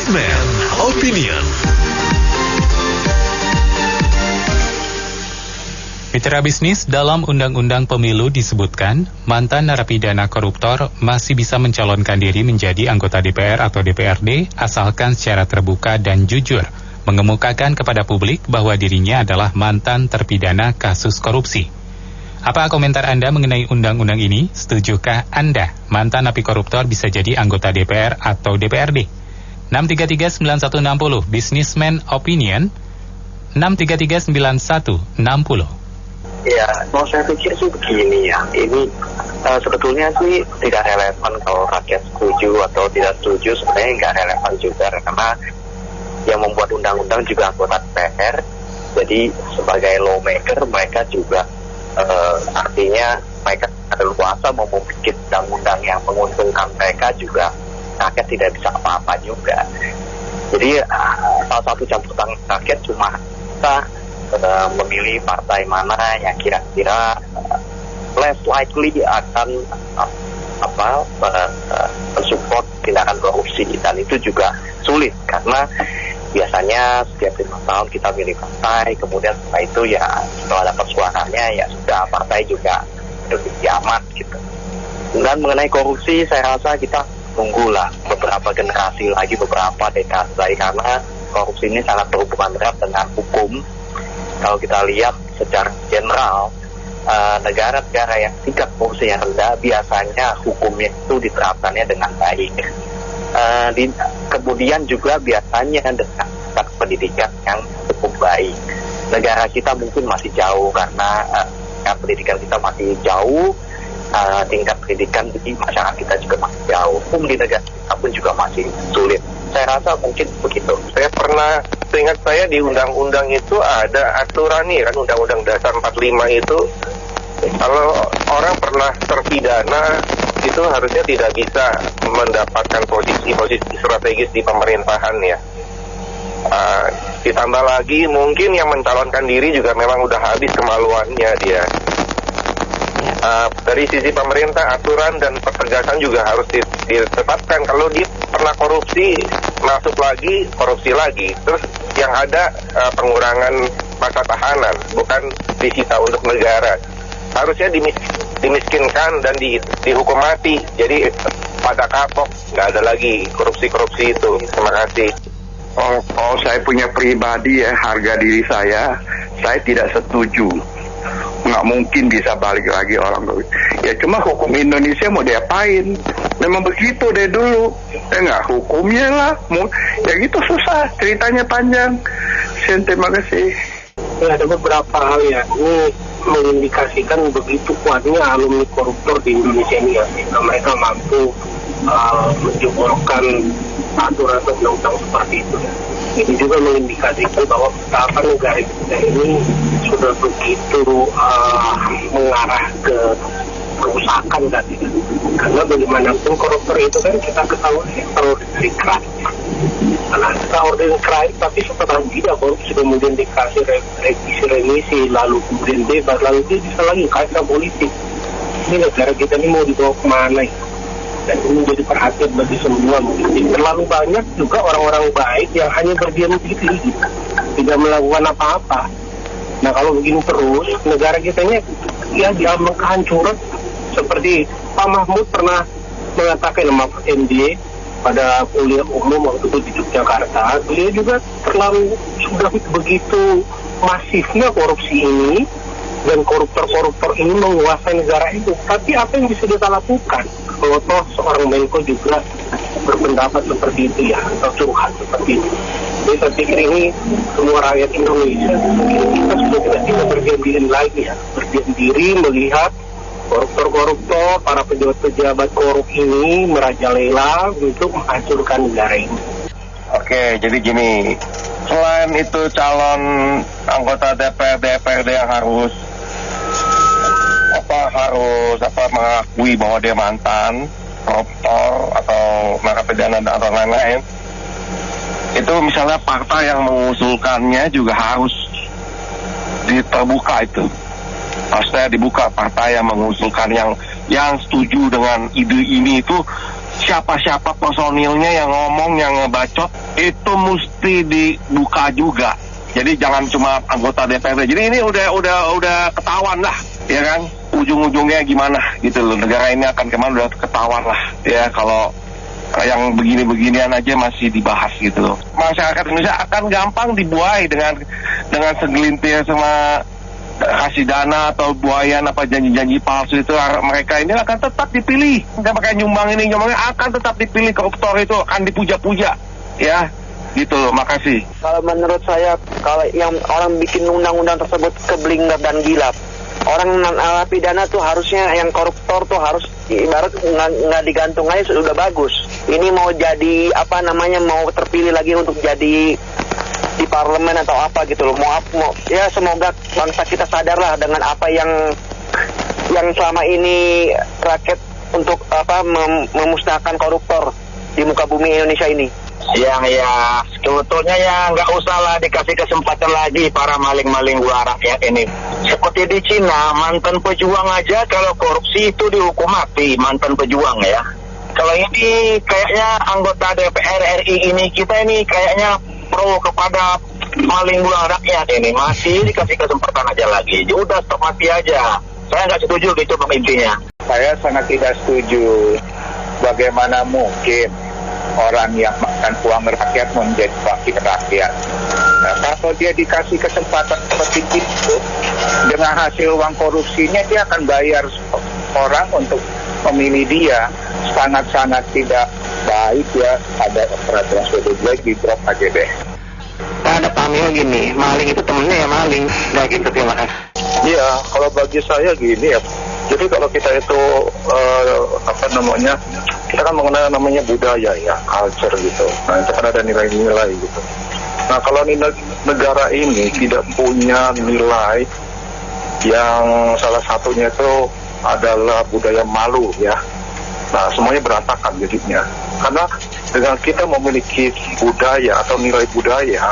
Businessman Opinion. Mitra bisnis, dalam Undang-Undang Pemilu disebutkan, mantan narapidana koruptor masih bisa mencalonkan diri menjadi anggota DPR atau DPRD asalkan secara terbuka dan jujur, mengemukakan kepada publik bahwa dirinya adalah mantan terpidana kasus korupsi. Apa komentar Anda mengenai undang-undang ini? Setujukah Anda mantan napi koruptor bisa jadi anggota DPR atau DPRD? 633-9160, Businessman Opinion, 633-9160. Ya, mau saya pikir sih begini ya, ini sebetulnya sih tidak relevan kalau rakyat setuju atau tidak setuju, sebenarnya nggak relevan juga karena yang membuat undang-undang juga anggota DPR, jadi sebagai lawmaker mereka juga artinya mereka ada kuasa mau membuat undang-undang yang menguntungkan mereka juga rakyat tidak bisa apa-apa juga. Jadi salah satu campur tangan rakyat cuma kita memilih partai mana yang kira-kira less likely akan mensupport tindakan korupsi, dan itu juga sulit karena biasanya setiap 5 tahun kita milih partai, kemudian setelah itu ya setelah dapat suaranya ya sudah partai juga lebih aman gitu. Dan mengenai korupsi saya rasa kita tunggulah beberapa generasi lagi, beberapa dekade lagi, karena korupsi ini sangat berhubungan erat dengan hukum. Kalau kita lihat secara general, negara-negara yang tingkat korupsi yang rendah biasanya hukumnya itu diterapkannya dengan baik. Kemudian juga biasanya dengan tingkat pendidikan yang cukup baik. Negara kita mungkin masih jauh karena pendidikan kita masih jauh, tingkat pendidikan di masyarakat kita juga masih jauh. Hukum di negara kita pun juga masih sulit. Saya rasa mungkin begitu. Seingat saya di undang-undang itu ada aturan nih kan, Undang-Undang Dasar 45 itu kalau orang pernah terpidana itu harusnya tidak bisa mendapatkan posisi strategis di pemerintahan ya. Ditambah lagi mungkin yang mencalonkan diri juga memang udah habis kemaluannya dia. Dari sisi pemerintah aturan dan pertegasan juga harus ditetapkan. Kalau dia pernah korupsi, masuk lagi, korupsi lagi. Terus yang ada pengurangan masa tahanan, bukan disita untuk negara. Harusnya dimiskinkan dan dihukum mati. Jadi pada kapok, nggak ada lagi korupsi-korupsi itu. Terima kasih. Oh, saya punya pribadi ya, harga diri saya tidak setuju. Nggak mungkin bisa balik lagi orang. Ya cuma hukum Indonesia mau diapain? Memang begitu deh dulu. Nggak hukumnya lah. Ya gitu susah, ceritanya panjang. Terima kasih. Ya, ada beberapa hal ya. Ini mengindikasikan begitu kuatnya alumni koruptor di Indonesia ini ya. Mereka mampu menjebolkan aturan undang-undang seperti itu ya. Ini juga mengindikasikan bahwa betapa negara kita ini sudah begitu mengarah ke kerusakan tadi. Karena bagaimanapun koruptor itu kan kita ketahui extraordinary crime. Karena extraordinary crime tapi setelah tidak korupsi kemudian dikasih revisi remisi lalu kemudian bebas lalu dia bisa lagi kaitan politik. Ini negara kita ini mau dibawa kemana ya? Dan ini menjadi perhatian bagi semua mungkin. Terlalu banyak juga orang-orang baik yang hanya berdiam diri, tidak melakukan apa-apa. Nah kalau begini terus, negara kita ini ya diambang kehancuran. Seperti Pak Mahmud pernah mengatakan sama MD pada kuliah umum waktu itu di Yogyakarta, beliau juga sudah begitu masifnya korupsi ini dan koruptor-koruptor ini menguasai negara itu. Tapi apa yang bisa kita lakukan? Kalau toh seorang Menko juga berpendapat seperti itu ya, atau curhat seperti itu. Jadi saya pikir ini semua rakyat Indonesia, kita sudah tidak bisa berdiam diri lagi ya. Berdiam diri melihat koruptor-koruptor, para pejabat-pejabat korup ini merajalela untuk menghancurkan negara ini. Oke, jadi gini, selain itu calon anggota DPRD yang harus mengakui bahwa dia mantan koruptor atau narapidana atau lain-lain, itu misalnya partai yang mengusulkannya juga harus terbuka itu. Maksudnya dibuka partai yang mengusulkan yang setuju dengan ide ini itu siapa-siapa personilnya yang ngomong, yang ngebacot, itu mesti dibuka juga. Jadi jangan cuma anggota DPRD. Jadi ini udah ketahuan lah, ya kan? Ujung-ujungnya gimana gitu loh. Negara ini akan kemana udah ketahuan lah. Ya kalau yang begini-beginian aja masih dibahas gitu loh. Masyarakat Indonesia akan gampang dibuai dengan segelintir sama kasih dana atau buayan apa janji-janji palsu itu. Mereka ini akan tetap dipilih. Mereka nyumbangnya akan tetap dipilih. Koruptor itu akan dipuja-puja, ya. Gitu loh, makasih. Kalau menurut saya, kalau yang orang bikin undang-undang tersebut keblinger dan gila. Orang narapidana tuh harusnya, yang koruptor tuh harus ibarat nggak digantung aja sudah bagus. Ini mau jadi mau terpilih lagi untuk jadi di parlemen atau apa gitu loh. Mau ya semoga bangsa kita sadarlah dengan apa yang selama ini rakyat untuk memusnahkan koruptor di muka bumi Indonesia ini. Yang sebetulnya nggak usah lah dikasih kesempatan lagi para maling-maling gua rakyat ini. Seperti di Cina, mantan pejuang aja kalau korupsi itu dihukum mati, mantan pejuang ya. Kalau ini kayaknya anggota DPR RI ini, kita ini kayaknya pro kepada maling gua rakyat ini. Masih dikasih kesempatan aja lagi. Udah stop mati aja. Saya nggak setuju gitu intinya. Saya sangat tidak setuju. Bagaimana mungkin orang yang makan uang rakyat menjadi wakil rakyat? Nah, kalau dia dikasih kesempatan seperti itu, dengan hasil uang korupsinya dia akan bayar orang untuk memilih dia. Sangat-sangat tidak baik ya, ada peraturan sudah jelek di drop aja deh. Ada pamil gini, maling itu temennya ya maling. Nah gitu, terima kasih. Iya, kalau bagi saya gini ya. Jadi kalau kita itu kita kan mengenal namanya budaya ya, culture gitu. Nah itu kan ada nilai-nilai gitu. Nah kalau negara ini tidak punya nilai, yang salah satunya itu adalah budaya malu ya. Nah semuanya berantakan jadinya. Karena dengan kita memiliki budaya atau nilai budaya,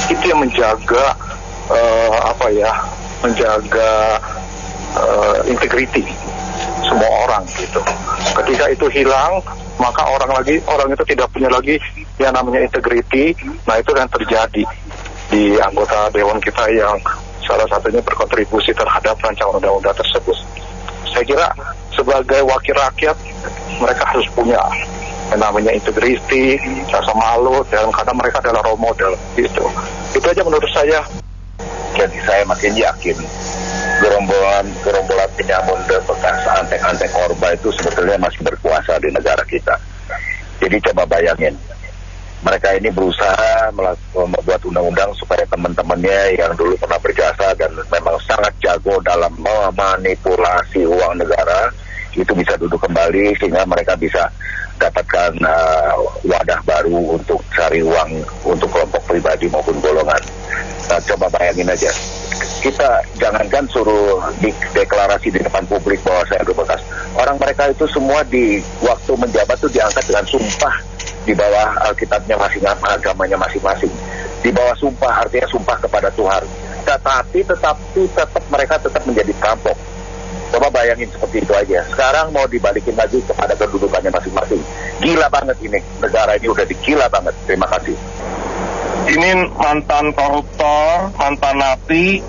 itu yang menjaga integriti semua orang gitu. Ketika itu hilang, maka orang itu tidak punya lagi yang namanya integriti. Nah itu yang terjadi di anggota dewan kita yang salah satunya berkontribusi terhadap rancangan undang-undang tersebut. Saya kira sebagai wakil rakyat mereka harus punya yang namanya integriti, rasa malu, dan karena mereka adalah role model gitu. Itu aja menurut saya. Jadi saya makin yakin gerombolan penyamun bekas antek-antek Orba itu sebetulnya masih berkuasa di negara kita. Jadi coba bayangin, mereka ini berusaha membuat undang-undang supaya teman-temannya yang dulu pernah berjasa dan memang sangat jago dalam memanipulasi uang negara itu bisa duduk kembali, sehingga mereka bisa dapatkan wadah baru untuk cari uang untuk kelompok pribadi maupun golongan. Nah, coba bayangin aja, kita jangankan suruh deklarasi di depan publik bahwa saya bekas. Orang mereka itu semua di waktu menjabat itu diangkat dengan sumpah di bawah Alkitabnya masing-masing, agamanya masing-masing. Di bawah sumpah artinya sumpah kepada Tuhan. Tetapi tetap mereka tetap menjadi perampok. Coba bayangin seperti itu aja. Sekarang mau dibalikin lagi kepada kedudukannya masing-masing. Gila banget ini, negara ini udah digila banget. Terima kasih. Ini mantan koruptor, mantan napi,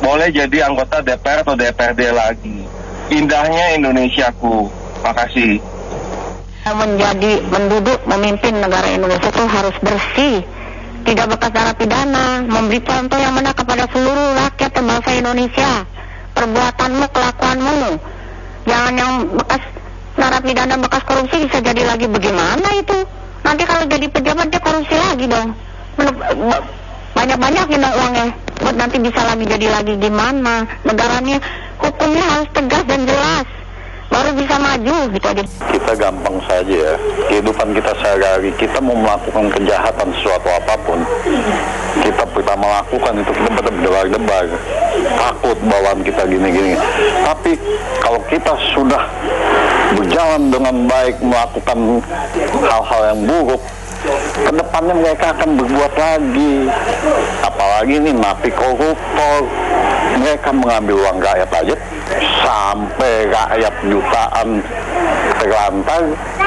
boleh jadi anggota DPR atau DPRD lagi. Indahnya Indonesiaku. Makasih. Menduduk memimpin negara Indonesia itu harus bersih, tidak bekas narapidana, memberi contoh yang benar kepada seluruh rakyat dan bangsa Indonesia. Perbuatanmu, kelakuanmu, jangan yang bekas narapidana, bekas korupsi bisa jadi lagi bagaimana itu? Nanti kalau jadi pejabat dia korupsi lagi dong. Banyak-banyakin dong uangnya. Buat nanti bisa jadi lagi gimana? Negaranya hukumnya harus tegas dan jelas. Baru bisa maju gitu aja. Kita gampang saja ya. Kehidupan kita sehari-hari, kita mau melakukan kejahatan sesuatu apapun, kita pertama melakukan itu kita berdebar-debar, takut bawaan kita gini-gini. Tapi kalau kita sudah berjalan dengan baik melakukan hal-hal yang buruk, kedepannya mereka akan berbuat lagi. Apalagi nih napi koruptor, mereka mengambil uang rakyat aja sampai rakyat jutaan terlantar,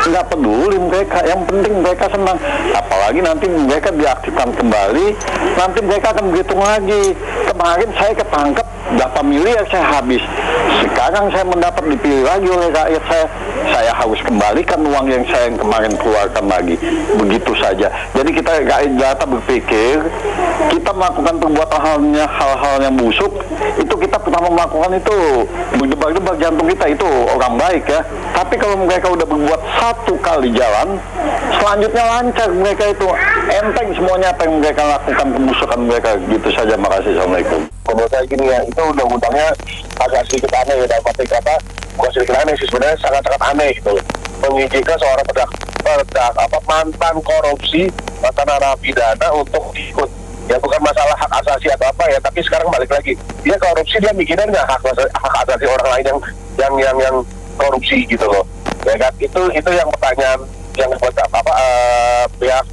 nggak peduli mereka. Yang penting mereka senang. Apalagi nanti mereka diaktifkan kembali, nanti mereka akan berhitung lagi. Kemarin saya ketangkep berapa miliar saya habis. Sekarang saya mendapat dipilih lagi oleh rakyat saya harus kembalikan uang yang saya kemarin keluarkan lagi. Begitu saja. Jadi kita rakyat Jakarta berpikir kita melakukan perbuatan hal-hal yang busuk, itu kita pertama melakukan itu berdebar-debar jantung kita, itu orang baik ya. Tapi kalau mereka udah berbuat satu kali jalan, selanjutnya lancar mereka itu, enteng semuanya apa yang mereka lakukan, kebusukan mereka. Gitu saja, makasih. Assalamualaikum. Menurut saya gini ya, itu undang-undangnya agak sedikit aneh ya, dalam arti kata bukan sedikit aneh sih, sebenarnya sangat-sangat aneh gitu. Mengizinkan seorang mantan korupsi, mantan narapidana untuk ikut. Ya bukan masalah hak asasi atau apa ya, tapi sekarang balik lagi, dia korupsi, dia mikirin nggak hak asasi orang lain yang korupsi gitu loh, ya kan? Itu yang pertanyaan yang buat pihak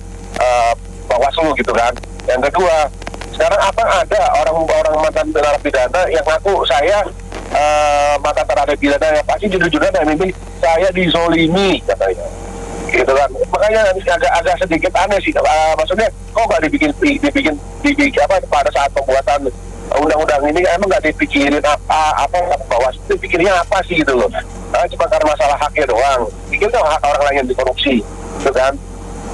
Bawaslu gitu kan. Yang kedua, sekarang apa ada orang mantan narapidana yang ngaku saya mantan narapidana yang pasti jujur-jujuran dan ini saya dizolimi katanya. Gitu kan, makanya agak sedikit aneh sih, maksudnya kok nggak dibikin apa pada saat pembuatan undang-undang ini emang nggak dipikirin apa bahwa dipikirnya apa sih gitu loh, cuma karena masalah haknya doang, pikir dong hak orang lain yang dikorupsi, gitu kan.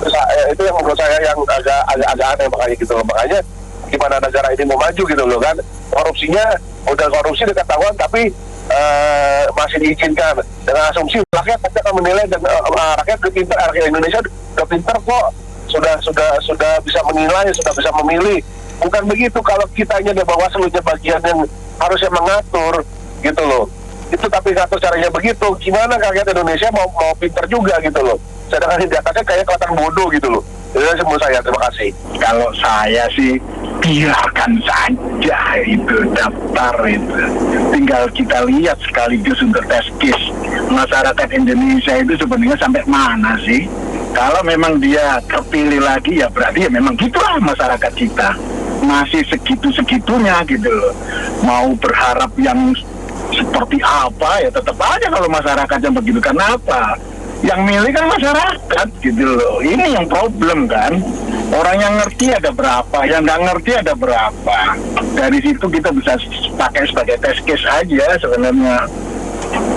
Terus itu yang menurut saya yang agak aneh makanya gitu loh, makanya gimana negara ini mau maju gitu loh kan, korupsinya udah korupsi udah ketahuan tapi masih diizinkan dengan asumsi rakyat pasti akan menilai dan rakyat pintar, rakyat Indonesia udah pintar kok, sudah bisa menilai, sudah bisa memilih. Bukan begitu, kalau kitanya di bawah seluruhnya bagian yang harusnya mengatur gitu loh. Itu tapi ngatur caranya begitu, gimana rakyat Indonesia mau pintar juga gitu loh. Sedangkan di atasnya kayak kelihatan bodoh gitu loh. Jadi menurut saya, terima kasih. Kalau saya sih biarkan saja itu daftar itu. Tinggal kita lihat sekaligus untuk tes case masyarakat Indonesia itu sebenarnya sampai mana sih. Kalau memang dia terpilih lagi ya berarti ya memang gitulah masyarakat kita. Masih segitu-segitunya gitu loh. Mau berharap yang seperti apa ya tetap aja kalau masyarakatnya begitu. Karena apa? Yang milih kan masyarakat gitu loh. Ini yang problem kan. Orang yang ngerti ada berapa, yang nggak ngerti ada berapa. Dari situ kita bisa pakai sebagai test case aja sebenarnya.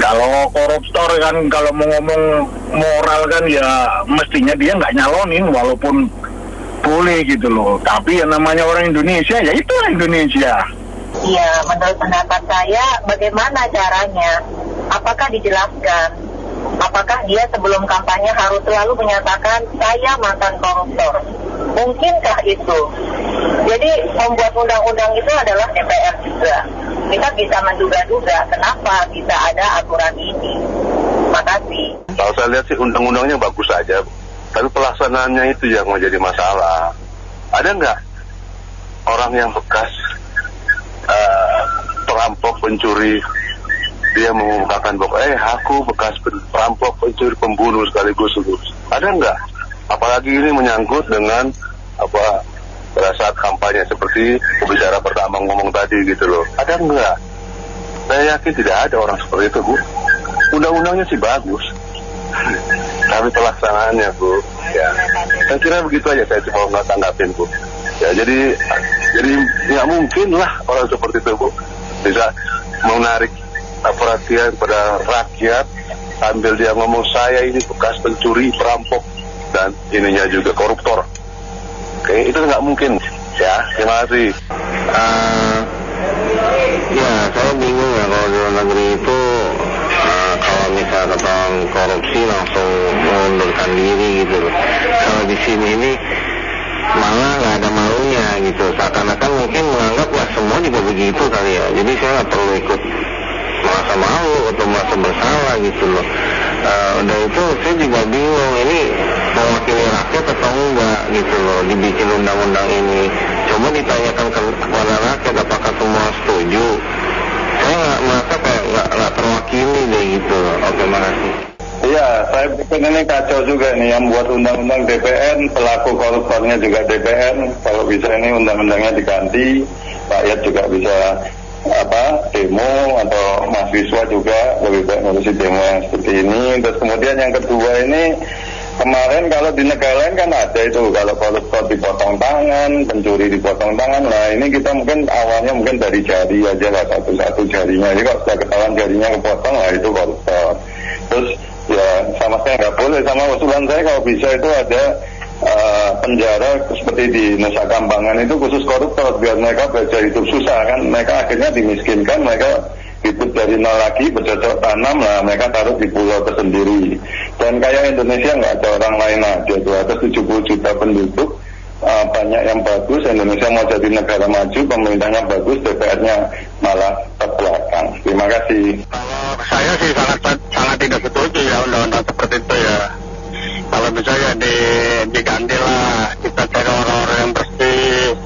Kalau koruptor kan, kalau mau ngomong moral kan ya mestinya dia nggak nyalonin walaupun boleh gitu loh. Tapi yang namanya orang Indonesia ya itulah Indonesia. Iya, menurut pendapat saya bagaimana caranya? Apakah dijelaskan? Apakah dia sebelum kampanye harus selalu menyatakan saya mantan koruptor? Mungkinkah itu? Jadi membuat undang-undang itu adalah DPR juga. Kita bisa menduga-duga kenapa bisa ada aturan ini. Makasih. Kalau saya lihat sih undang-undangnya bagus saja, tapi pelaksanaannya itu yang menjadi masalah. Ada nggak orang yang bekas perampok, pencuri, dia mengungkapkan bahwa aku bekas perampok, pencuri, pembunuh sekaligus itu. Ada nggak? Apalagi ini menyangkut dengan pada saat kampanye seperti pembicara pertama ngomong tadi gitu loh. Ada nggak? Saya yakin tidak ada orang seperti itu, Bu. Undang-undangnya sih bagus, tapi pelaksanaannya, Bu, ya. Saya kira begitu aja, saya cuma nggak tanggapin, Bu. Ya, jadi nggak mungkin lah orang seperti itu, Bu, bisa menarik perhatian pada rakyat sambil dia ngomong saya ini bekas pencuri, perampok, dan ininya juga koruptor. Oke, itu nggak mungkin. Ya, terima kasih. Ya, saya bingung ya kalau di luar negeri itu kalau misalnya tentang korupsi langsung mengundurkan diri gitu loh. Kalau di sini ini malah nggak ada malunya gitu. Seakan-akan mungkin menganggap ya semua juga begitu kali ya. Jadi saya nggak perlu ikut merasa malu atau merasa bersalah gitu loh. Udah itu saya juga bingung ini mewakili rakyat atau enggak gitu loh dibikin undang-undang ini. Coba ditanyakan kepada rakyat apakah semua setuju. Saya nggak merasa kayak nggak terwakili deh gitu loh. Oke, makasih. Iya, saya pikir ini kacau juga nih yang buat undang-undang DPR, pelaku koruptornya juga DPR. Kalau bisa ini undang-undangnya diganti, rakyat juga bisa demo atau mahasiswa juga lebih baik ngurusi demo yang seperti ini. Terus kemudian yang kedua ini, kemarin kalau di negara lain kan ada itu, kalau koruptor dipotong tangan, pencuri dipotong tangan. Nah ini kita mungkin awalnya mungkin dari jari aja lah, satu-satu jarinya. Jadi kalau sudah ketahuan jarinya kepotong, lah itu koruptor. Terus ya sama saya nggak boleh, sama usulan saya kalau bisa itu ada penjara seperti di Nusa Kambangan itu khusus koruptor, biar mereka belajar hidup susah kan. Mereka akhirnya dimiskinkan, mereka hidup dari nol lagi, bercocok tanam lah, mereka taruh di pulau tersendiri. Dan kayak Indonesia nggak ada orang lain aja, 270 juta penduduk, banyak yang bagus. Indonesia mau jadi negara maju, pemerintahnya bagus, DPR-nya malah terbelakang. Terima kasih. Kalau saya sih sangat tidak setuju ya undang-undang seperti itu ya. Kalau bisa ya diganti lah, kita cari orang-orang yang bersih.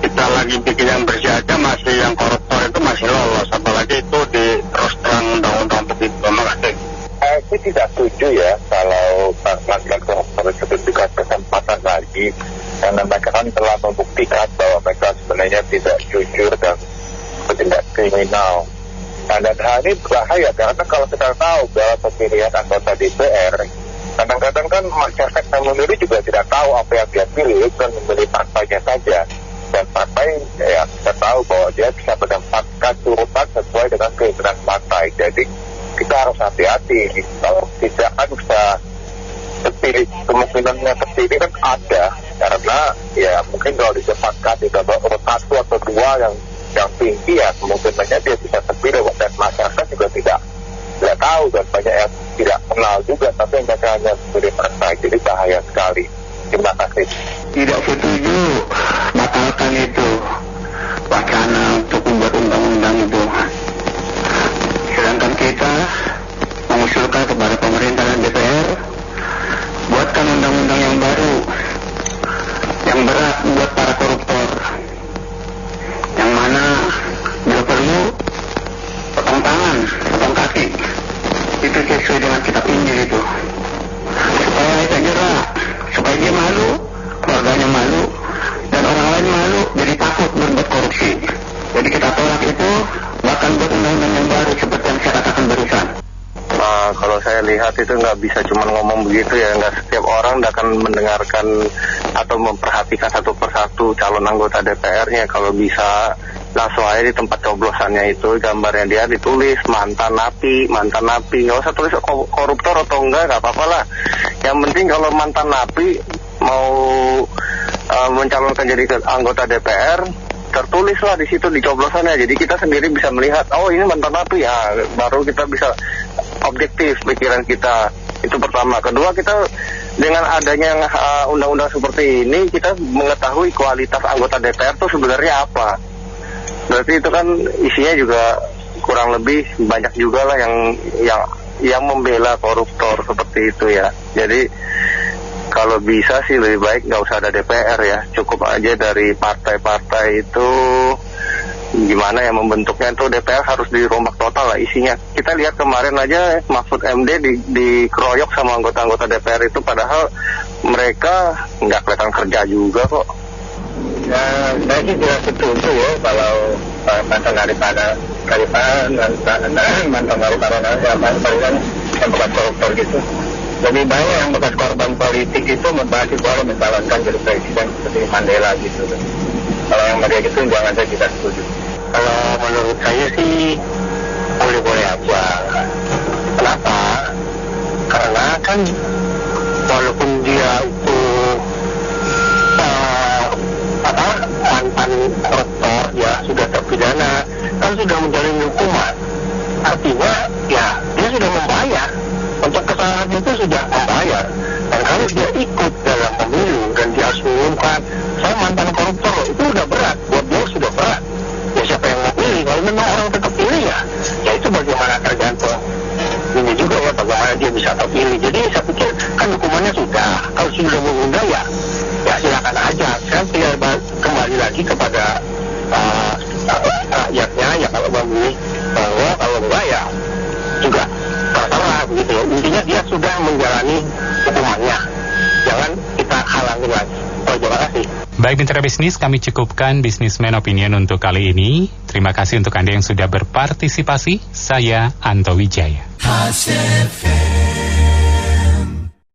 Kita lagi bikin yang bersih aja, masih yang koruptor itu masih lolos, apalagi itu terus terang undang-undang begitu. Terima kasih. Saya tidak setuju ya kalau laki-laki koruptor itu diberikan kesempatan lagi, karena mereka kan telah membuktikan bahwa mereka sebenarnya tidak jujur dan bertindak kriminal. Nah, dan hal ini berbahaya karena kalau kita tahu bahwa pemilihan anggota DPR, kadang-kadang kan masyarakat yang memilih juga tidak tahu apa yang dia pilih, kan memilih partainya saja. Dan partai ya kita tahu bahwa dia bisa mendapatkan turutan sesuai dengan keinginan partai. Jadi kita harus hati-hati. Kalau tidak kan bisa terpilih, kemungkinannya terpilih kan ada. Karena ya mungkin kalau ditempatkan di nomor 1 atau 2 yang tinggi ya kemungkinannya dia bisa terpilih. Dan masyarakat juga tidak tahu dan banyak yang tidak kenal juga, tapi mereka hanya memilih partai. Jadi bahaya sekali. Terima kasih. Tidak setuju batalkan itu wacana untuk membuat undang-undang itu. Sedangkan kita mengusulkan kepada pemerintah dan DPR buatkan undang-undang yang baru, yang berat buat para koruptor, yang mana bila perlu potong tangan, potong kaki. Itu sesuai dengan kitab Injil itu, supaya kita jerak, supaya dia malu, keluarganya malu, dan orang lain malu, jadi takut berbuat korupsi. Jadi kita tolak itu, bahkan buat undang-undang yang baru seperti yang saya katakan barusan. Kalau saya lihat itu nggak bisa cuma ngomong begitu ya, nggak setiap orang akan mendengarkan atau memperhatikan satu persatu calon anggota DPR-nya. Kalau bisa langsung aja di tempat coblosannya itu gambarnya dia ditulis mantan napi, nggak usah tulis koruptor atau enggak apa-apa lah. Yang penting kalau mantan napi mau mencalonkan jadi anggota DPR, tertulislah di situ di coblosannya. Jadi kita sendiri bisa melihat, oh ini mantan napi ya, baru kita bisa objektif pikiran kita. Itu pertama. Kedua, kita dengan adanya undang-undang seperti ini, kita mengetahui kualitas anggota DPR itu sebenarnya apa. Berarti itu kan isinya juga kurang lebih banyak juga lah yang membela koruptor seperti itu ya. Jadi kalau bisa sih lebih baik nggak usah ada DPR ya, cukup aja dari partai-partai itu. Gimana ya membentuknya itu, DPR harus dirombak total lah isinya. Kita lihat kemarin aja Mahfud MD dikeroyok sama anggota-anggota DPR itu, padahal mereka nggak kelihatan kerja juga kok. Ya, saya sih tidak setuju ya kalau mantan daripada yang bekas koruptor gitu. Lebih banyak yang bekas korban politik itu membahas boleh mencalonkan jadi presiden seperti Mandela gitu. Kalau yang mereka gitu jangan, saya tidak setuju. Kalau menurut saya sih boleh-boleh aja. Kenapa? Karena kan walaupun dia itu mantan koruptor ya, sudah terpidana, kan sudah menjalani hukuman. Artinya ya dia sudah membayar untuk kesalahan itu, sudah membayar. Dan kalau dia ikut dalam pemilu dan dia harus mengumumkan saya mantan koruptor, itu udah berat, buat dia sudah berat. Ya siapa yang mau pilih? Kalau memang orang tetap pilih ya itu bagaimana tergantung ini juga ya, bagaimana dia bisa terpilih. Jadi saya pikir kan hukumannya sudah, kalau sudah mengundang ya silakan aja. Saya tinggal kembali lagi kepada rakyatnya ya, kalau memilih bahwa kalau enggak ya juga terserah begitu. Intinya dia sudah menjalani hukumannya, jangan kita halangi lagi. Terima kasih. Baik mitra bisnis, kami cukupkan Businessman Opinion untuk kali ini. Terima kasih untuk Anda yang sudah berpartisipasi. Saya Anto Wijaya.